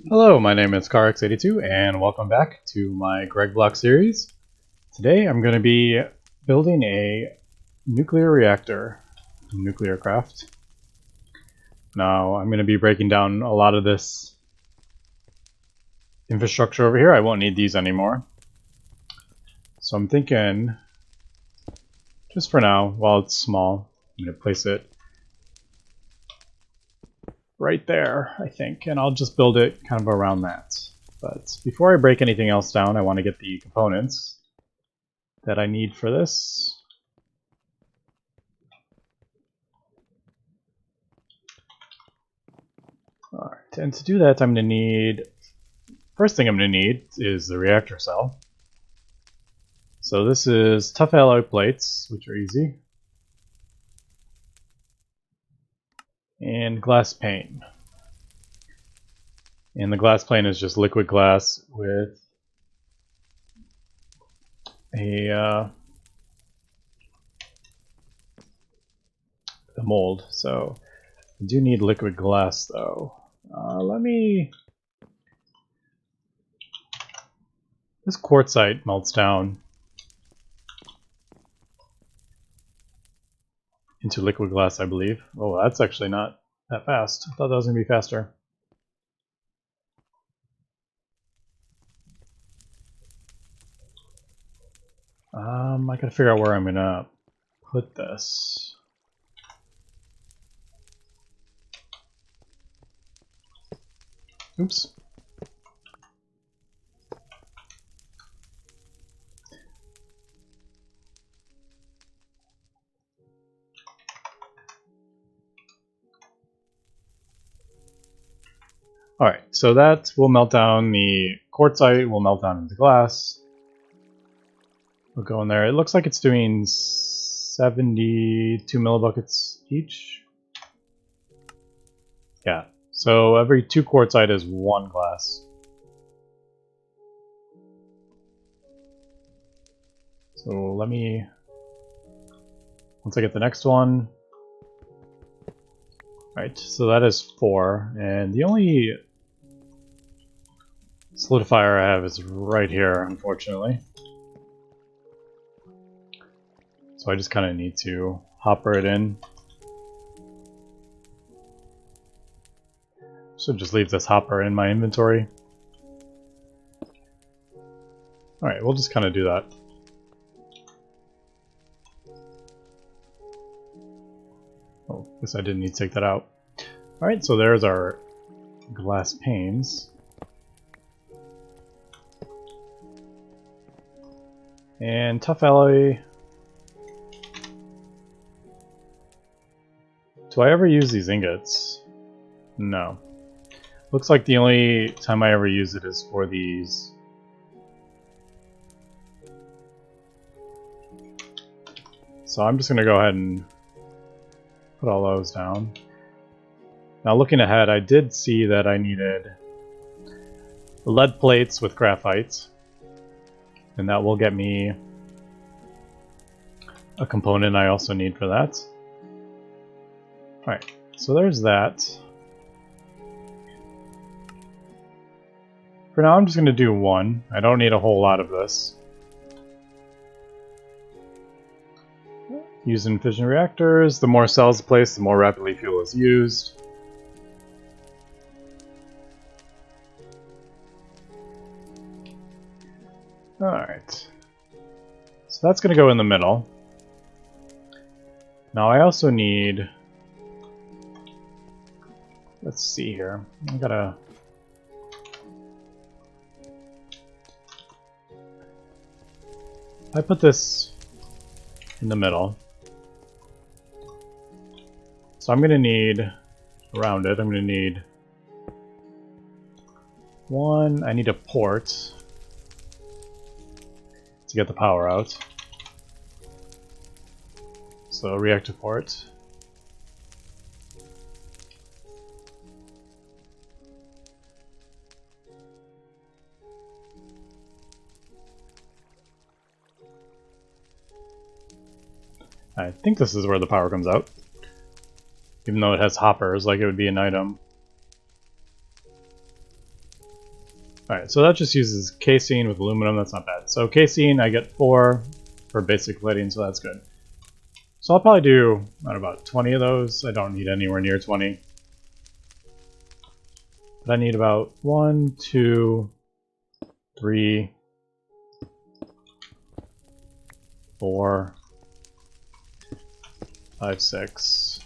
Hello, my name is CarX82 and welcome back to my GregBlock series. Today I'm going to be building a nuclear reactor, nuclear craft. Now I'm going to be breaking down a lot of this infrastructure over here. I won't need these anymore. So I'm thinking, just for now, while it's small, I'm going to place it right there, I think, and I'll just build it kind of around that. But before I break anything else down, I want to get the components that I need for this. Alright, and to do that I'm going to need, first thing I'm going to need is the reactor cell. So this is tough alloy plates, which are easy, and glass pane. And the glass pane is just liquid glass with a mold. So I do need liquid glass though. This quartzite melts down into liquid glass, I believe. Oh, that's actually not that fast. I thought that was going to be faster. I gotta figure out where I'm gonna put this. Oops. Alright, so that will melt down, the quartzite will melt down into glass. We'll go in there. It looks like it's doing 72 millibuckets each. Yeah, so every 2 quartzite is 1 glass. So let me, once I get the next one. Right, so that is 4, and the only solidifier I have is right here, unfortunately. So I just kind of need to hopper it in. So it just leaves this hopper in my inventory. Alright, we'll just kind of do that. Oh, guess I didn't need to take that out. Alright, so there's our glass panes. And tough alloy. Do I ever use these ingots? No. Looks like the only time I ever use it is for these. So I'm just going to go ahead and put all those down. Now looking ahead, I did see that I needed lead plates with graphite. And that will get me a component I also need for that. Alright, so there's that. For now I'm just going to do 1. I don't need a whole lot of this. Using fission reactors, the more cells placed, the more rapidly fuel is used. Alright. So that's going to go in the middle. Now I also need... Let's see here. I gotta... I put this in the middle. So I'm gonna need, around it, I'm gonna need 1, I need a port to get the power out. So a reactor port. I think this is where the power comes out. Even though it has hoppers, like it would be an item. Alright, so that just uses casing with aluminum, that's not bad. So casing, I get 4 for basic plating, so that's good. So I'll probably do about 20 of those. I don't need anywhere near 20. But I need about 1, 2, 3, 4, 5, 6.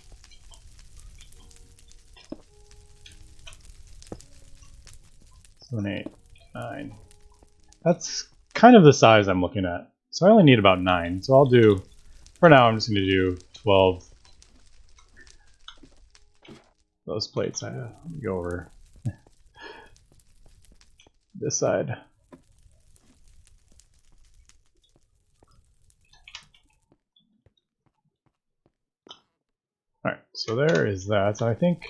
7, 8, 9. That's kind of the size I'm looking at. So I only need about 9. So I'll do, for now, I'm just going to do 12 those plates. I go over this side. Alright, so there is that. I think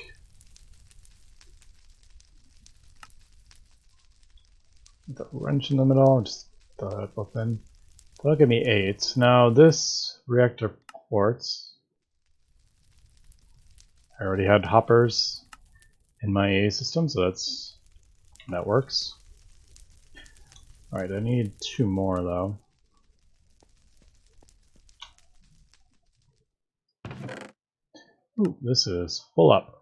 the wrench in the middle, just throw that both in. That'll give me 8. Now this reactor port, I already had hoppers in my AA system, so that works. Alright, I need 2 more though. Ooh, this is full up.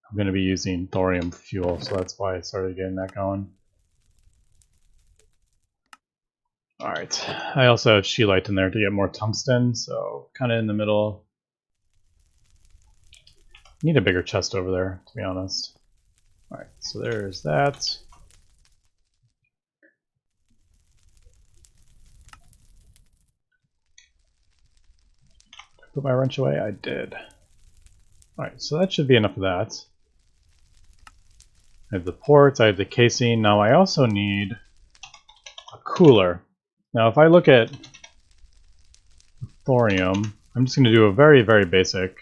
I'm going to be using thorium fuel, so that's why I started getting that going. Alright, I also have scheelite in there to get more tungsten, so kind of in the middle. Need a bigger chest over there, to be honest. Alright, so there's that. Put my wrench away? I did. Alright, so that should be enough of that. I have the ports, I have the casing. Now I also need a cooler. Now if I look at thorium, I'm just going to do a very, very basic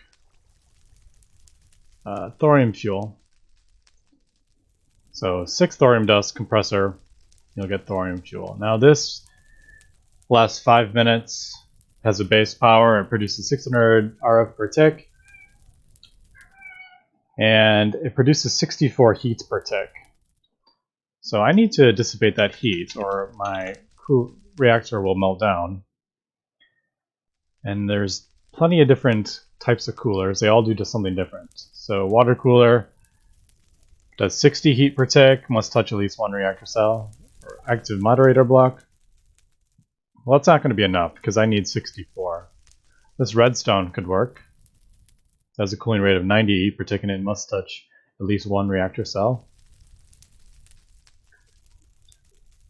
thorium fuel. So 6 thorium dust compressor, you'll get thorium fuel. Now this lasts 5 minutes, has a base power, it produces 600 RF per tick, and it produces 64 heats per tick. So I need to dissipate that heat or my reactor will melt down. And there's plenty of different types of coolers. They all do just something different. So water cooler does 60 heat per tick, must touch at least 1 reactor cell. Or active moderator block. Well, that's not going to be enough because I need 64. This redstone could work. It has a cooling rate of 90 heat per tick and it must touch at least 1 reactor cell.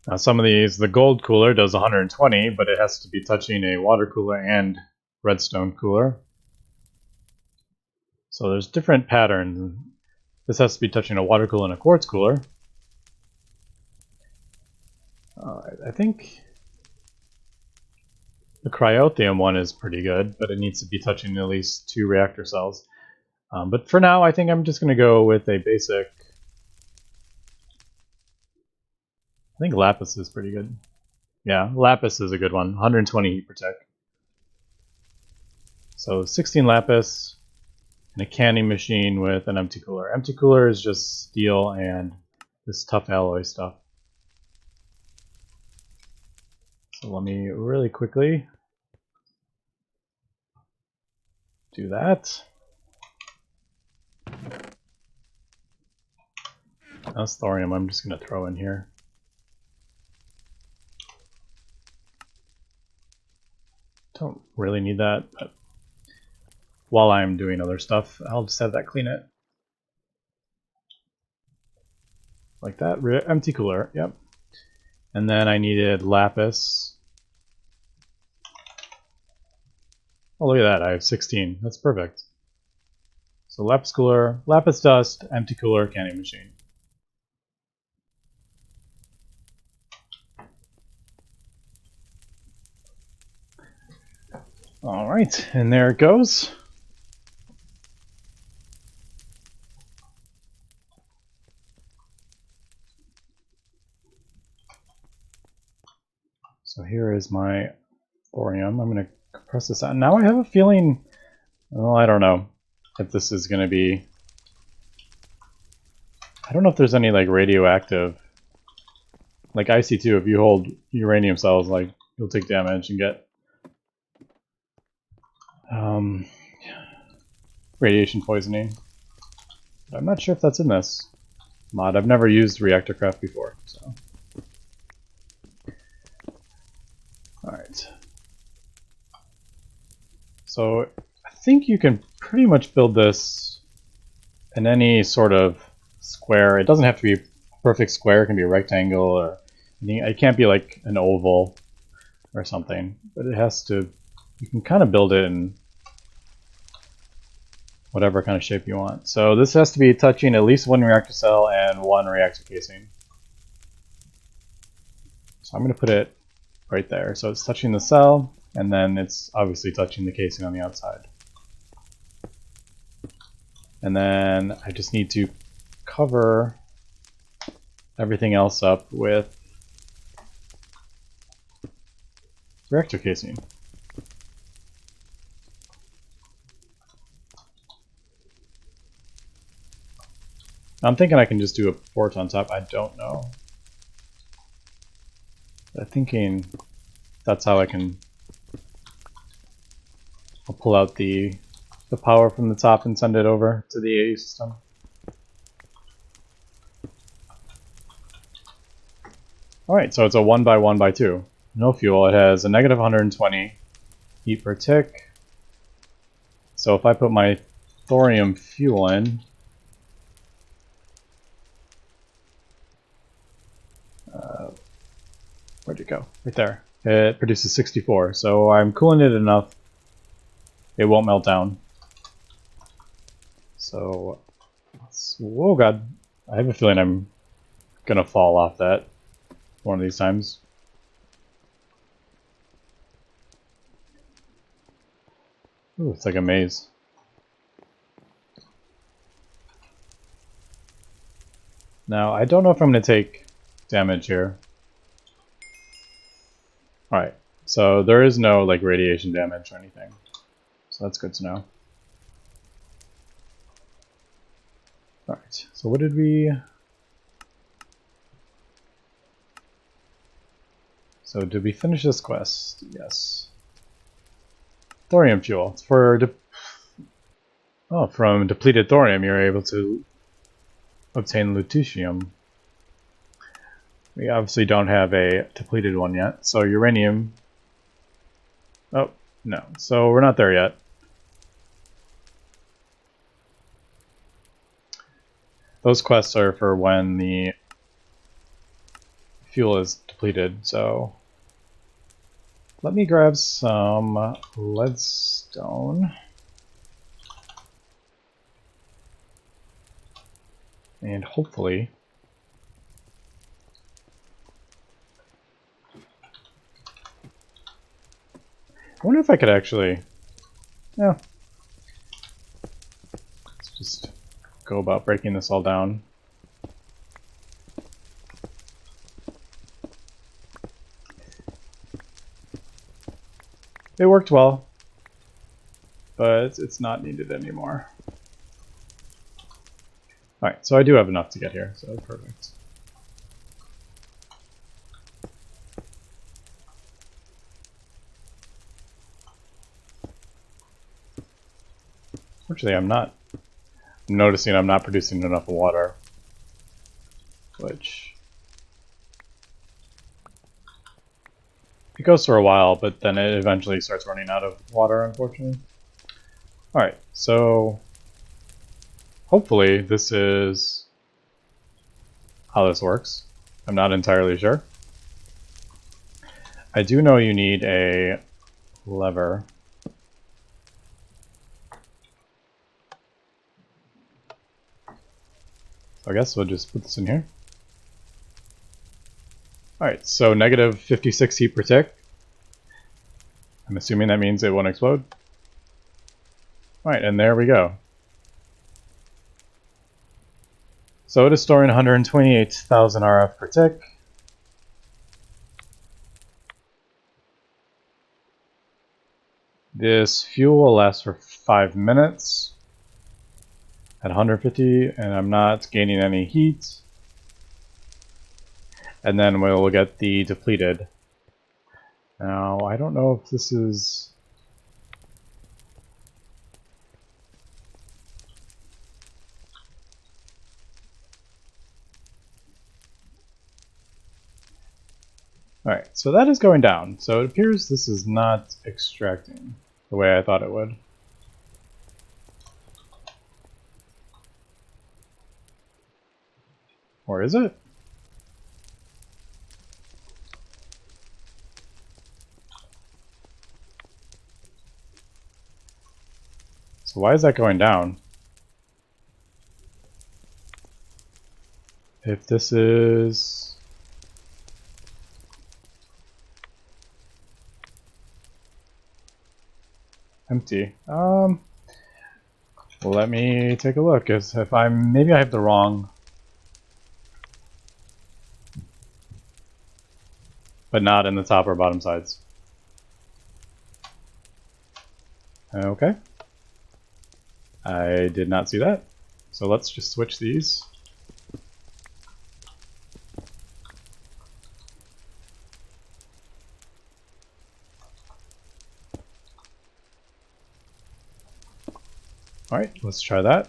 Now some of these, the gold cooler does 120, but it has to be touching a water cooler and redstone cooler. So there's different patterns. This has to be touching a water cooler and a quartz cooler. I think the cryotheum one is pretty good, but it needs to be touching at least 2 reactor cells. But for now, I think I'm just going to go with a basic. I think lapis is pretty good. Yeah, lapis is a good one. 120 heat per tick. So 16 lapis and a canning machine with an empty cooler. Empty cooler is just steel and this tough alloy stuff. So let me really quickly do that. That's thorium I'm just going to throw in here. Don't really need that, but while I'm doing other stuff, I'll just have that clean it. Like that. Empty cooler, yep. And then I needed lapis. Oh, look at that, I have 16. That's perfect. So lapis cooler, lapis dust, empty cooler, canning machine. Alright, and there it goes. So here is my thorium. I'm going to compress this out. Now I have a feeling, well, I don't know if this is going to be, I don't know if there's any like radioactive, like IC2, if you hold uranium cells, like you'll take damage and get radiation poisoning. But I'm not sure if that's in this mod. I've never used Reactor Craft before, so. Alright. So I think you can pretty much build this in any sort of square. It doesn't have to be a perfect square, it can be a rectangle, or it can't be like an oval or something, but it has to, you can kind of build it in whatever kind of shape you want. So this has to be touching at least one reactor cell and one reactor casing. So I'm going to put it right there. So it's touching the cell, and then it's obviously touching the casing on the outside. And then I just need to cover everything else up with reactor casing. I'm thinking I can just do a port on top. I don't know. I'm thinking that's how I can, I'll pull out the power from the top and send it over to the AE system. Alright, so it's a 1x1x2. No fuel. It has a negative 120 heat per tick. So if I put my thorium fuel in, where'd it go? Right there. It produces 64, so I'm cooling it enough it won't melt down. So, oh god, I have a feeling I'm gonna fall off that one of these times. Ooh, it's like a maze. Now, I don't know if I'm gonna take damage here. Alright, so there is no like radiation damage or anything. So that's good to know. Alright, so what did we... So did we finish this quest? Yes. Thorium fuel. It's for from depleted thorium you're able to obtain lutetium. We obviously don't have a depleted one yet, so uranium... Oh, no. So we're not there yet. Those quests are for when the fuel is depleted, so... Let me grab some leadstone. And hopefully... I wonder if I could actually... Yeah. Let's just go about breaking this all down. It worked well, but it's not needed anymore. Alright, so I do have enough to get here, so perfect. Fortunately, I'm noticing I'm not producing enough water, which it goes for a while, but then it eventually starts running out of water, unfortunately. Alright, so hopefully this is how this works. I'm not entirely sure. I do know you need a lever. So I guess we'll just put this in here. Alright, so negative 56 heat per tick. I'm assuming that means it won't explode. Alright, and there we go. So it is storing 128,000 RF per tick. This fuel will last for 5 minutes at 150, and I'm not gaining any heat. And then we'll get the depleted. Now, I don't know if this is... Alright, so that is going down. So it appears this is not extracting the way I thought it would. Or is it? So why is that going down? If this is... empty. Let me take a look. If I'm... maybe I have the wrong... but not in the top or bottom sides. Okay. I did not see that. So let's just switch these. Alright, let's try that.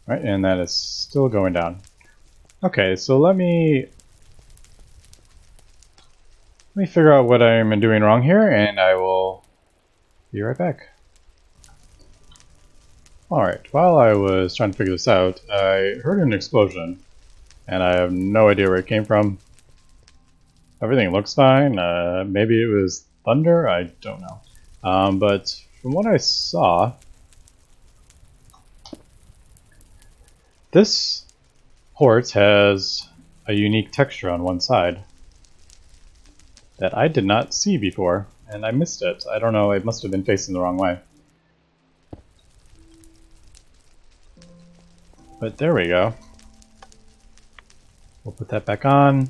Alright, and that is still going down. Okay, so let me figure out what I'm doing wrong here, and I will be right back. Alright, while I was trying to figure this out, I heard an explosion, and I have no idea where it came from. Everything looks fine. Maybe it was thunder? I don't know. But from what I saw, this port has a unique texture on one side that I did not see before, and I missed it. I don't know, it must have been facing the wrong way. But there we go. We'll put that back on.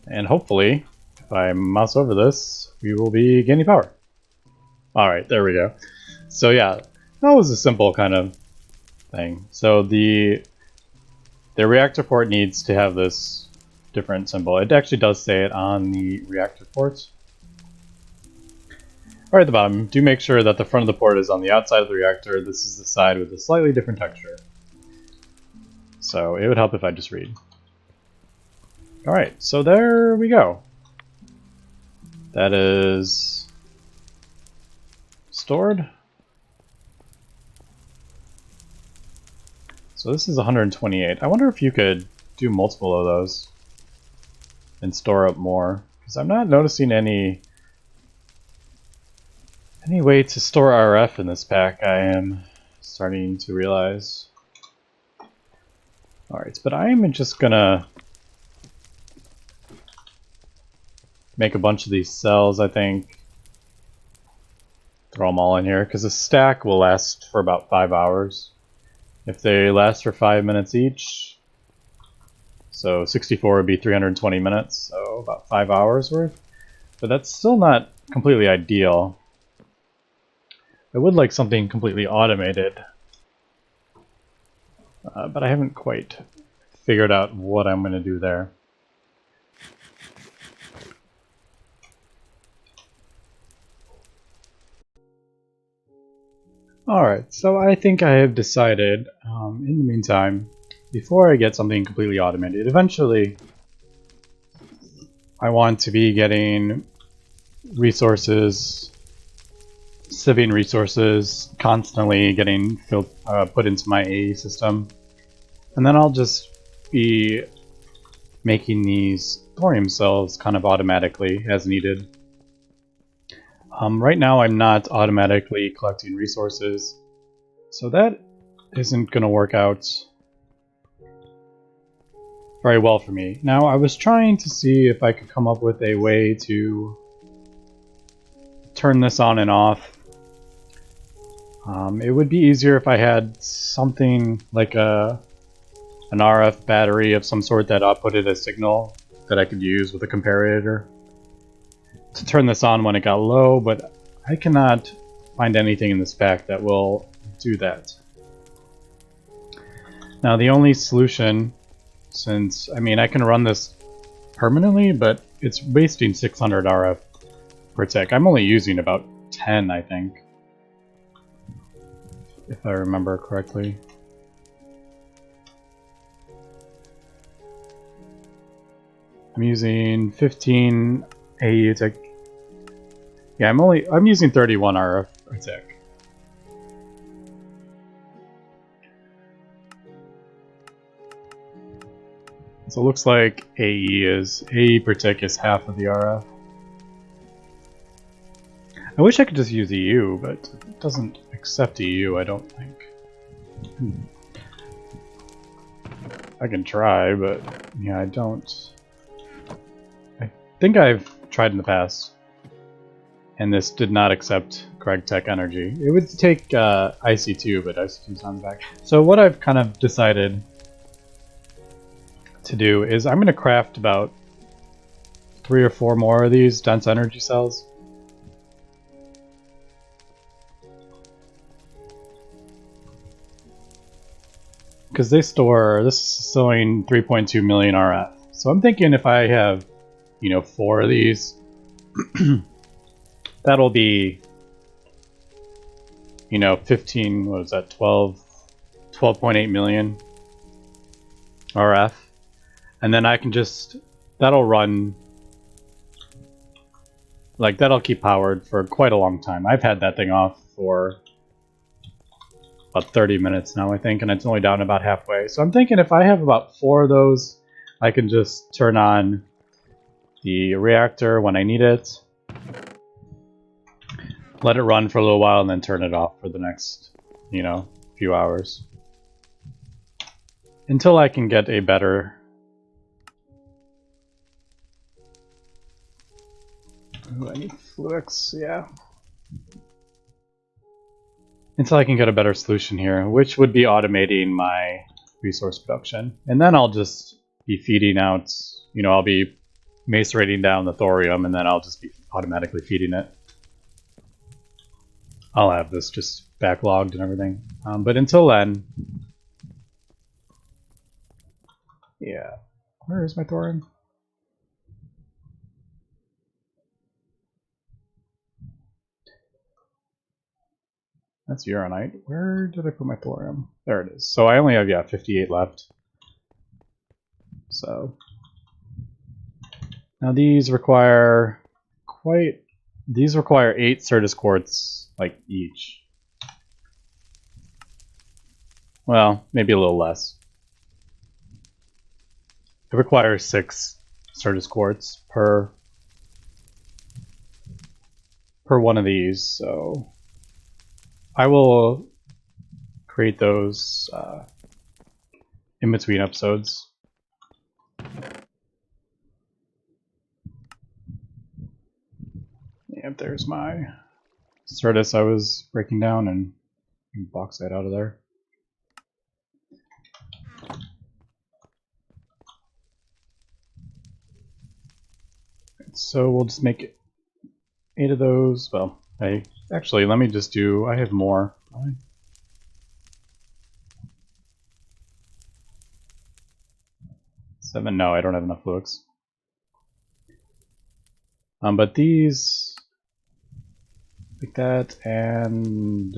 And hopefully, if I mouse over this, we will be gaining power. Alright, there we go. So yeah, that was a simple kind of thing. So the reactor port needs to have this different symbol. It actually does say it on the reactor port. Right at the bottom, do make sure that the front of the port is on the outside of the reactor. This is the side with a slightly different texture. So it would help if I just read. Alright, so there we go. That is stored. So this is 128. I wonder if you could do multiple of those and store up more, because I'm not noticing any way to store RF in this pack. I am starting to realize. Alright, but I am just gonna make a bunch of these cells, I think. Throw them all in here, because a stack will last for about 5 hours. If they last for 5 minutes each, so 64 would be 320 minutes, so about 5 hours worth. But that's still not completely ideal. I would like something completely automated, but I haven't quite figured out what I'm going to do there. Alright, so I think I have decided, in the meantime, before I get something completely automated, eventually I want to be getting resources, sieving resources, constantly getting put into my AE system, and then I'll just be making these thorium cells kind of automatically as needed. Right now I'm not automatically collecting resources, so that isn't going to work out very well for me. Now I was trying to see if I could come up with a way to turn this on and off. It would be easier if I had something like an RF battery of some sort that outputted a signal that I could use with a comparator to turn this on when it got low, but I cannot find anything in this pack that will do that. Now the only solution, since, I mean, I can run this permanently, but it's wasting 600 RF per tick. I'm only using about 10, I think, if I remember correctly. I'm using 15 AE tick. Yeah, I'm using 31 RF per tick. So it looks like AE per tick is half of the RF. I wish I could just use EU, but it doesn't accept EU, I don't think. I can try, but yeah, I don't. I think I've tried in the past, and this did not accept Gregtech energy. It would take IC2, but IC2's on the back. So what I've kind of decided to do is I'm going to craft about 3 or 4 more of these dense energy cells. Because they store, this is showing 3.2 million RF. So I'm thinking if I have, 4 of these, that'll be, 15, what is that, 12.8 million RF. And then I can just, that'll run, like that'll keep powered for quite a long time. I've had that thing off for about 30 minutes now, I think, and it's only down about halfway. So I'm thinking if I have about 4 of those, I can just turn on the reactor when I need it, let it run for a little while, and then turn it off for the next, few hours. Until I can get a better... Ooh, I need Fluix, yeah. Until I can get a better solution here, which would be automating my resource production. And then I'll just be feeding out, I'll be macerating down the thorium, and then I'll just be automatically feeding it. I'll have this just backlogged and everything. But until then, yeah. Where is my thorium? That's uranite. Where did I put my thorium? There it is. So I only have, 58 left. So now these require 8 Certus quartz, like each. Well, maybe a little less. It requires 6 Certus quartz per one of these, so I will create those in between episodes. And there's my Certus I was breaking down, and bauxite out of there. So we'll just make 8 of those. Well, actually, let me just do, I have more. 7, no, I don't have enough Fluix. But these, like that, and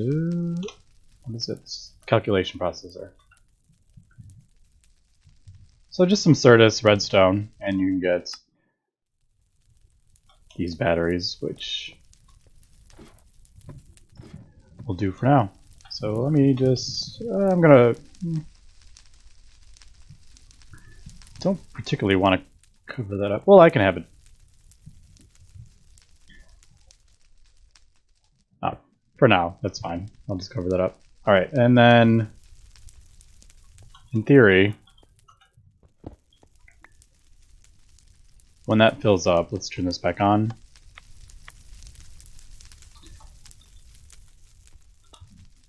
what is it? Calculation processor. So just some Certus redstone, and you can get these batteries, which will do for now. So let me just, I'm gonna, don't particularly want to cover that up. Well, I can have it. For now, that's fine. I'll just cover that up. All right, and then in theory, when that fills up, let's turn this back on.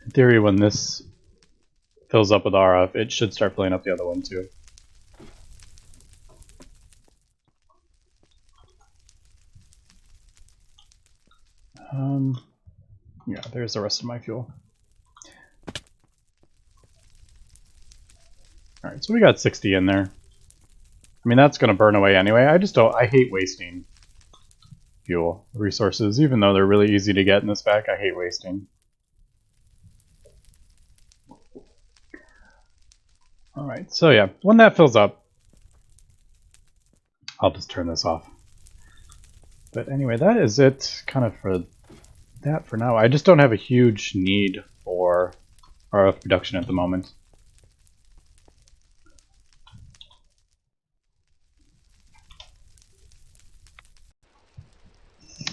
In theory, when this fills up with RF, it should start filling up the other one too. Yeah, there's the rest of my fuel. Alright, so we got 60 in there. I mean, that's going to burn away anyway. I hate wasting fuel resources, even though they're really easy to get in this pack. I hate wasting. Alright, so yeah, when that fills up, I'll just turn this off. But anyway, that is it kind of for that for now. I just don't have a huge need for RF production at the moment.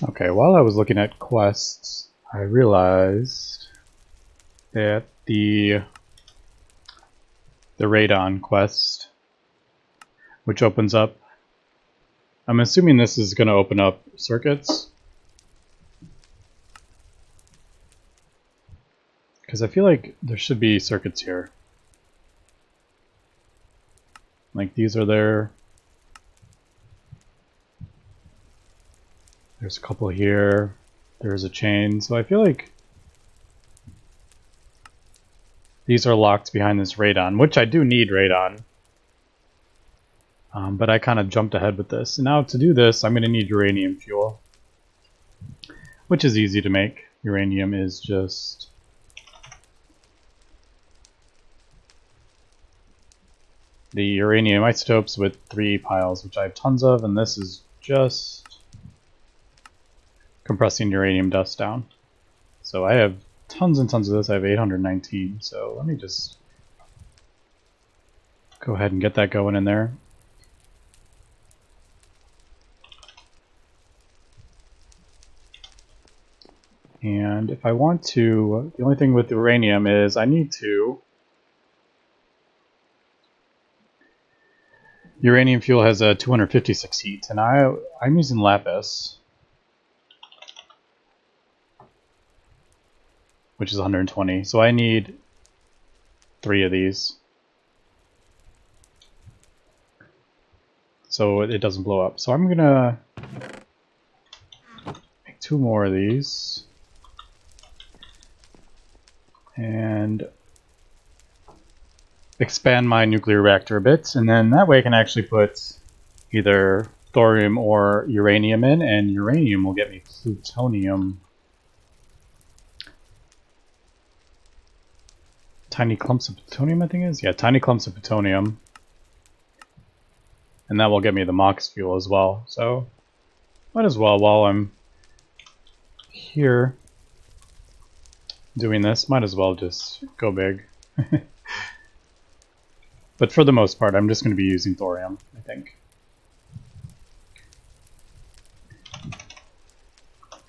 Okay, while I was looking at quests, I realized that the radon quest, which opens up, I'm assuming this is going to open up circuits, because I feel like there should be circuits here. Like these are there. There's a couple here. There's a chain. So I feel like these are locked behind this radon, which I do need radon. But I kind of jumped ahead with this. And now to do this, I'm going to need uranium fuel, which is easy to make. Uranium is just the uranium isotopes with 3 piles, which I have tons of, and this is just compressing uranium dust down. So I have tons and tons of this. I have 819, so let me just go ahead and get that going in there. And if I want to, the only thing with uranium is I need to... Uranium fuel has a 256 heat, and I'm using lapis, which is 120. So I need 3 of these, so it doesn't blow up. So I'm gonna make 2 more of these, and expand my nuclear reactor a bit, and then that way I can actually put either thorium or uranium in, and uranium will get me plutonium. Tiny clumps of plutonium, I think it is? Yeah, tiny clumps of plutonium. And that will get me the MOX fuel as well. So, might as well, while I'm here doing this, might as well just go big. But for the most part, I'm just going to be using thorium, I think.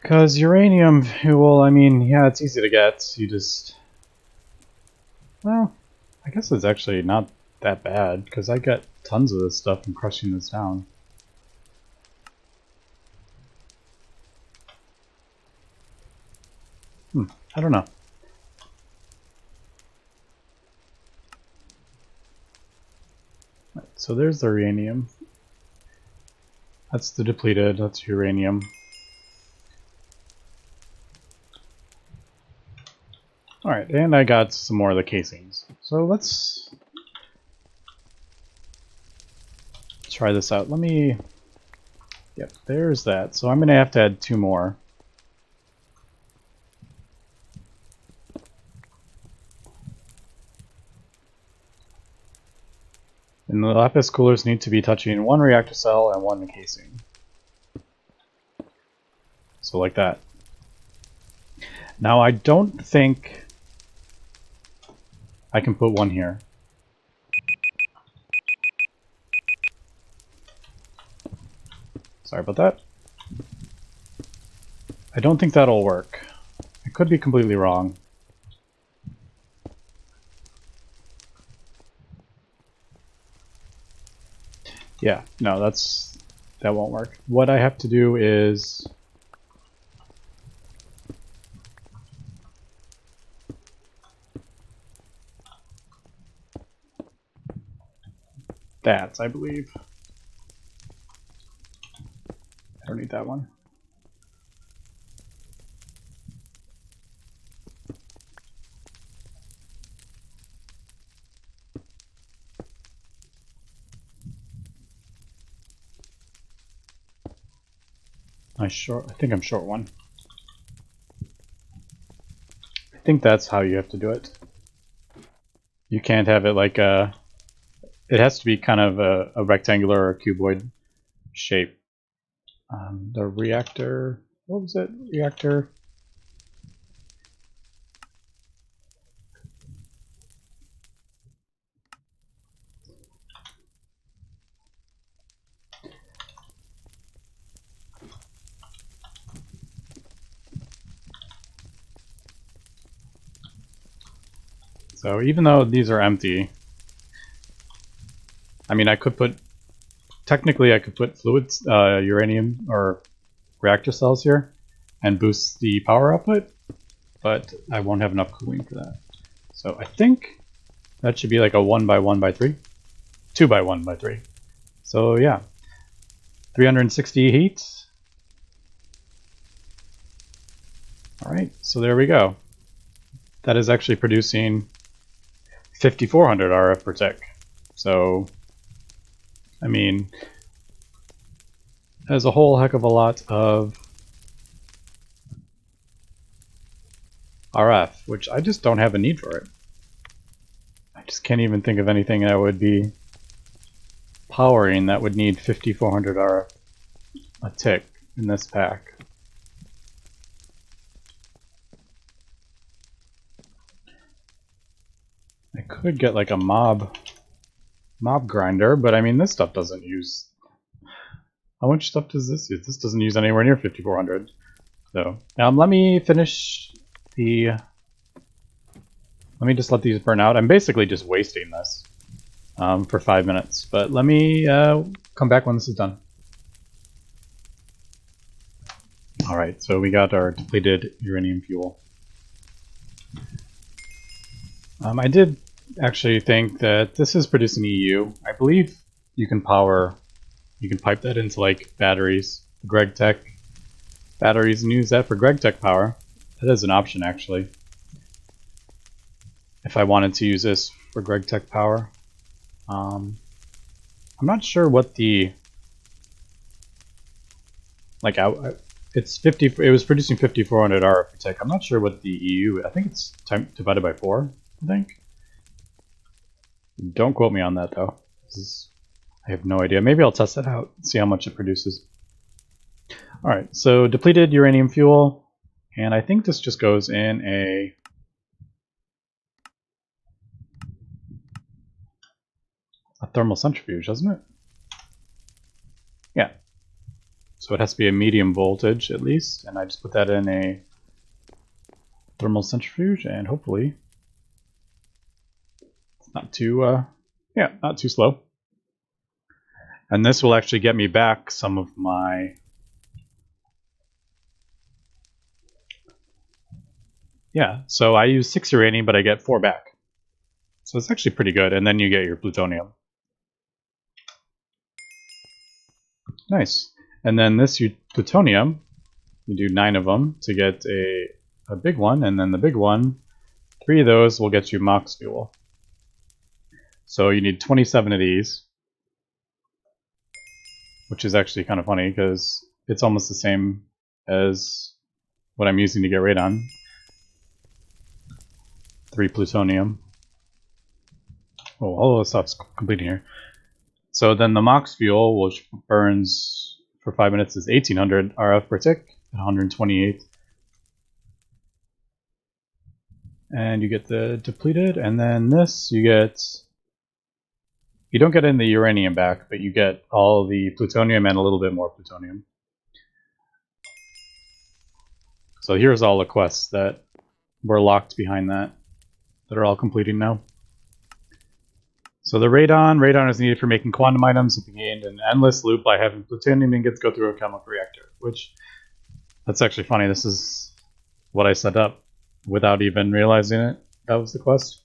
Because uranium, well, I mean, yeah, it's easy to get. You just... Well, I guess it's actually not that bad, because I get tons of this stuff from crushing this down. I don't know. Right, so there's the uranium. That's the depleted, that's uranium. Alright, and I got some more of the casings. So let's try this out. Let me... Yep, there's that. So I'm going to have to add 2 more. And the lapis coolers need to be touching 1 reactor cell and 1 casing. So like that. Now I don't think I can put 1 here. Sorry about that. I don't think that'll work. I could be completely wrong. Yeah, no, that won't work. What I have to do is that, I believe. I don't need that one. I think I'm short one. I think that's how you have to do it. You can't have it like a... It has to be kind of a rectangular or cuboid shape. The reactor... What was it? Reactor... So even though these are empty, I mean, I could put... Technically, I could put fluids, uranium, or reactor cells here and boost the power output, but I won't have enough cooling for that. So I think that should be like a 1 by 1 by 3, 2 by 1 by 3. So yeah, 360 heat. All right, so there we go. That is actually producing 5400 RF per tick. So, I mean, there's a whole heck of a lot of RF, which I just don't have a need for it. I just can't even think of anything that would be powering that would need 5400 RF a tick in this pack. I could get like a mob grinder, but I mean this stuff doesn't use... How much stuff does this use? This doesn't use anywhere near 5400. So let me finish the... Let me just let these burn out. I'm basically just wasting this for 5 minutes, but let me come back when this is done. Alright, so we got our depleted uranium fuel. I did actually think that this is producing EU. I believe you can pipe that into like batteries, Gregtech batteries, and use that for Gregtech power. That is an option actually. If I wanted to use this for Gregtech power. I'm not sure what the... Like, it's 50. It was producing 5400 RF per tick. I'm not sure what the EU... I think it's divided by 4, I think. Don't quote me on that, though. I have no idea. Maybe I'll test it out, see how much it produces. Alright, so depleted uranium fuel. And I think this just goes in a... thermal centrifuge, doesn't it? Yeah. So it has to be a medium voltage at least, and I just put that in a thermal centrifuge, and hopefully it's not too, not too slow. And this will actually get me back some of my... Yeah, so I use 6 uranium, but I get 4 back. So it's actually pretty good, and then you get your plutonium. Nice. And then this plutonium, you do 9 of them to get a big one, and then the big one, 3 of those will get you MOX fuel. So you need 27 of these, which is actually kind of funny because it's almost the same as what I'm using to get radon. 3 plutonium. Oh, all of the stuff's completing here. So then the MOX fuel, which burns for 5 minutes, is 1800 RF per tick at 128. And you get the depleted, and then this you get... You don't get in the uranium back, but you get all the plutonium and a little bit more plutonium. So here's all the quests that were locked behind that are all completing now. So the radon is needed for making quantum items. It can be gained in an endless loop by having plutonium ingots go through a chemical reactor, which, that's actually funny. This is what I set up without even realizing it. That was the quest.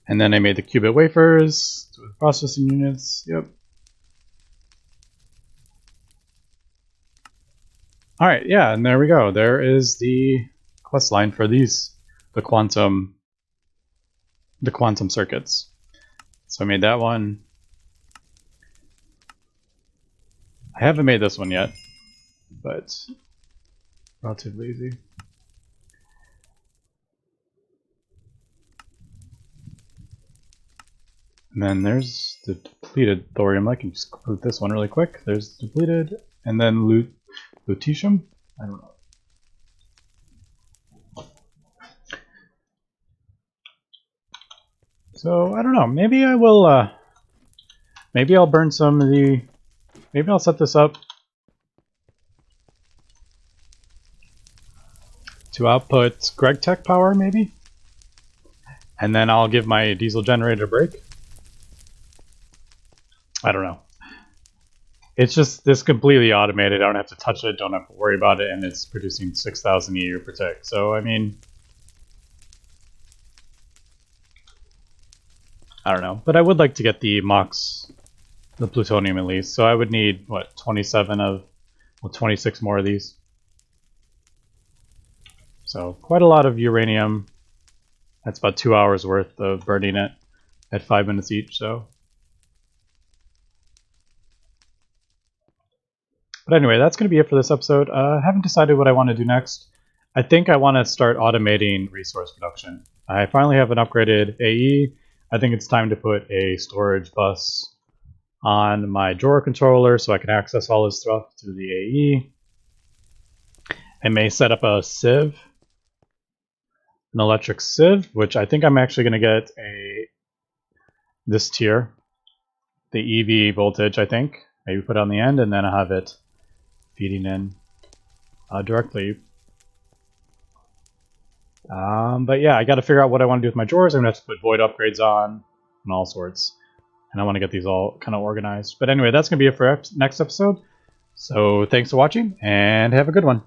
And then I made the qubit wafers with processing units. Yep. All right, yeah, and there we go. There is the quest line for these, the quantum circuits. So I made that one. I haven't made this one yet, but relatively easy. And then there's the depleted thorium. I can just complete this one really quick. There's depleted, and then lutetium. I don't know. So I don't know. Maybe I will. Maybe I'll burn some of the. Maybe I'll set this up to output Gregtech power, maybe, and then I'll give my diesel generator a break. I don't know. It's just this completely automated. I don't have to touch it. Don't have to worry about it, and it's producing 6,000 a year per tick. So I mean, I don't know, but I would like to get the MOX, the plutonium at least. So I would need what 27 of, well, 26 more of these. So quite a lot of uranium. That's about 2 hours worth of burning it at 5 minutes each. So. But anyway, that's going to be it for this episode. I haven't decided what I want to do next. I think I want to start automating resource production. I finally have an upgraded AE. I think it's time to put a storage bus on my drawer controller so I can access all this stuff through the AE. I may set up a sieve, an electric sieve, which I think I'm actually going to get this tier, the EV voltage, I think. Maybe put it on the end, and then I'll have it feeding in directly. But yeah, I got to figure out what I want to do with my drawers. I'm going to have to put void upgrades on and all sorts. And I want to get these all kind of organized. But anyway, that's going to be it for next episode. So thanks for watching and have a good one.